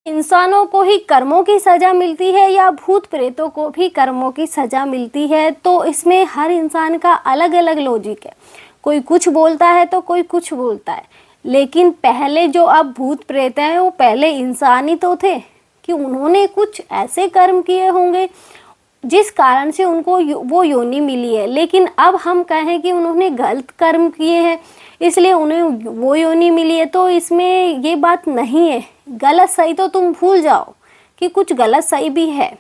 इंसानों को ही कर्मों की सज़ा मिलती है या भूत प्रेतों को भी कर्मों की सज़ा मिलती है? तो इसमें हर इंसान का अलग अलग लॉजिक है। कोई कुछ बोलता है तो कोई कुछ बोलता है। लेकिन पहले जो अब भूत प्रेत हैं वो पहले इंसान ही तो थे कि उन्होंने कुछ ऐसे कर्म किए होंगे जिस कारण से उनको वो योनि मिली है। लेकिन अब हम कहें कि उन्होंने गलत कर्म किए हैं इसलिए उन्हें वो योनि मिली है, तो इसमें ये बात नहीं है। गलत सही तो तुम भूल जाओ कि कुछ गलत सही भी है,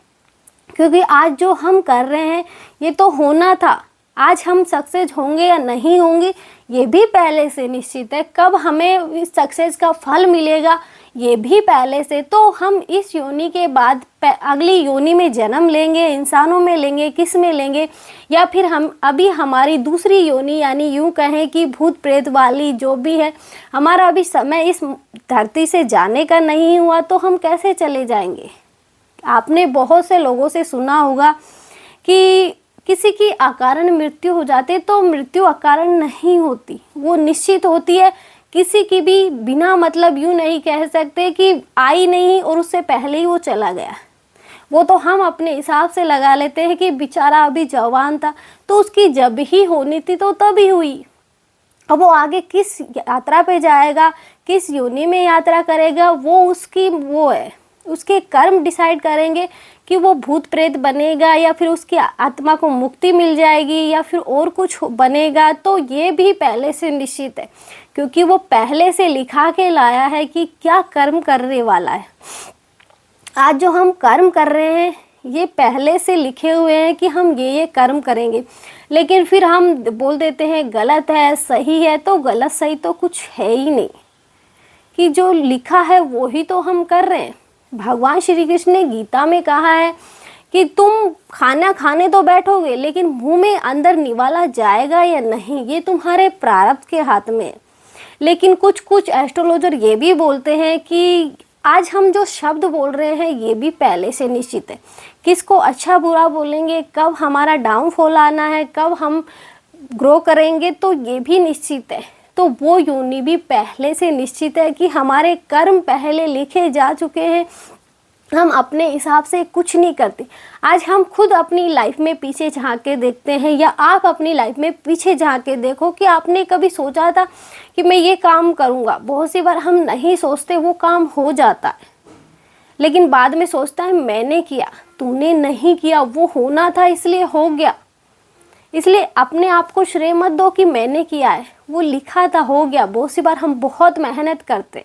क्योंकि आज जो हम कर रहे हैं ये तो होना था। आज हम सक्सेस होंगे या नहीं होंगे ये भी पहले से निश्चित है। कब हमें इस सक्सेस का फल मिलेगा ये भी पहले से। तो हम इस योनि के बाद अगली योनि में जन्म लेंगे, इंसानों में लेंगे, किस में लेंगे, या फिर हम अभी हमारी दूसरी योनि यानी यूँ कहें कि भूत प्रेत वाली जो भी है, हमारा अभी समय इस धरती से जाने का नहीं हुआ तो हम कैसे चले जाएंगे। आपने बहुत से लोगों से सुना होगा कि किसी की अकारण मृत्यु हो जाती, तो मृत्यु अकारण नहीं होती, वो निश्चित होती है। किसी की भी बिना मतलब यूँ नहीं कह सकते कि आई नहीं और उससे पहले ही वो चला गया। वो तो हम अपने हिसाब से लगा लेते हैं कि बेचारा अभी जवान था तो उसकी जब ही होनी थी तो तभी हुई। अब वो आगे किस यात्रा पे जाएगा, किस योनि में यात्रा करेगा, वो उसकी वो है, उसके कर्म डिसाइड करेंगे कि वो भूत प्रेत बनेगा या फिर उसकी आत्मा को मुक्ति मिल जाएगी या फिर और कुछ बनेगा। तो ये भी पहले से निश्चित है, क्योंकि वो पहले से लिखा के लाया है कि क्या कर्म करने वाला है। आज जो हम कर्म कर रहे हैं ये पहले से लिखे हुए हैं कि हम ये कर्म करेंगे, लेकिन फिर हम बोल देते हैं गलत है सही है। तो गलत सही तो कुछ है ही नहीं, कि जो लिखा है वो ही तो हम कर रहे हैं। भगवान श्री कृष्ण ने गीता में कहा है कि तुम खाना खाने तो बैठोगे लेकिन मुंह में अंदर निवाला जाएगा या नहीं ये तुम्हारे प्रारब्ध के हाथ में है। लेकिन कुछ एस्ट्रोलॉजर ये भी बोलते हैं कि आज हम जो शब्द बोल रहे हैं ये भी पहले से निश्चित है। किसको अच्छा बुरा बोलेंगे, कब हमारा डाउनफॉल आना है, कब हम ग्रो करेंगे, तो ये भी निश्चित है। तो वो योनि भी पहले से निश्चित है कि हमारे कर्म पहले लिखे जा चुके हैं। हम अपने हिसाब से कुछ नहीं करते। आज हम खुद अपनी लाइफ में पीछे झांक के देखते हैं, या आप अपनी लाइफ में पीछे झांक के देखो कि आपने कभी सोचा था कि मैं ये काम करूँगा। बहुत सी बार हम नहीं सोचते, वो काम हो जाता है, लेकिन बाद में सोचता है मैंने किया, तूने नहीं किया, वो होना था इसलिए हो गया। इसलिए अपने आप को श्रेय मत दो कि मैंने किया है, वो लिखा था हो गया। बहुत सी बार हम बहुत मेहनत करते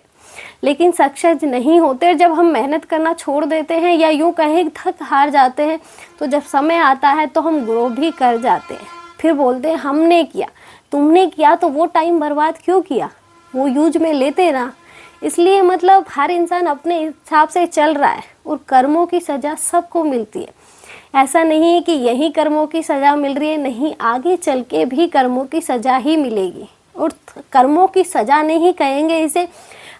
लेकिन सक्सेस नहीं होते। जब हम मेहनत करना छोड़ देते हैं या यूँ कहें थक हार जाते हैं, तो जब समय आता है तो हम ग्रो भी कर जाते हैं। फिर बोलते हैं हमने किया, तुमने किया, तो वो टाइम बर्बाद क्यों किया, वो यूज में लेते ना। इसलिए मतलब हर इंसान अपने हिसाब से चल रहा है और कर्मों की सज़ा सबको मिलती है। ऐसा नहीं है कि यही कर्मों की सज़ा मिल रही है, नहीं, आगे चल के भी कर्मों की सज़ा ही मिलेगी। और कर्मों की सज़ा नहीं कहेंगे इसे,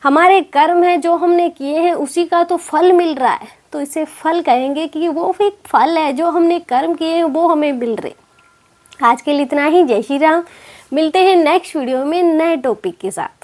हमारे कर्म है जो हमने किए हैं उसी का तो फल मिल रहा है, तो इसे फल कहेंगे कि वो भी फल है, जो हमने कर्म किए हैं वो हमें मिल रहे। आज के लिए इतना ही। जय श्री राम। मिलते हैं नेक्स्ट वीडियो में नए टॉपिक के साथ।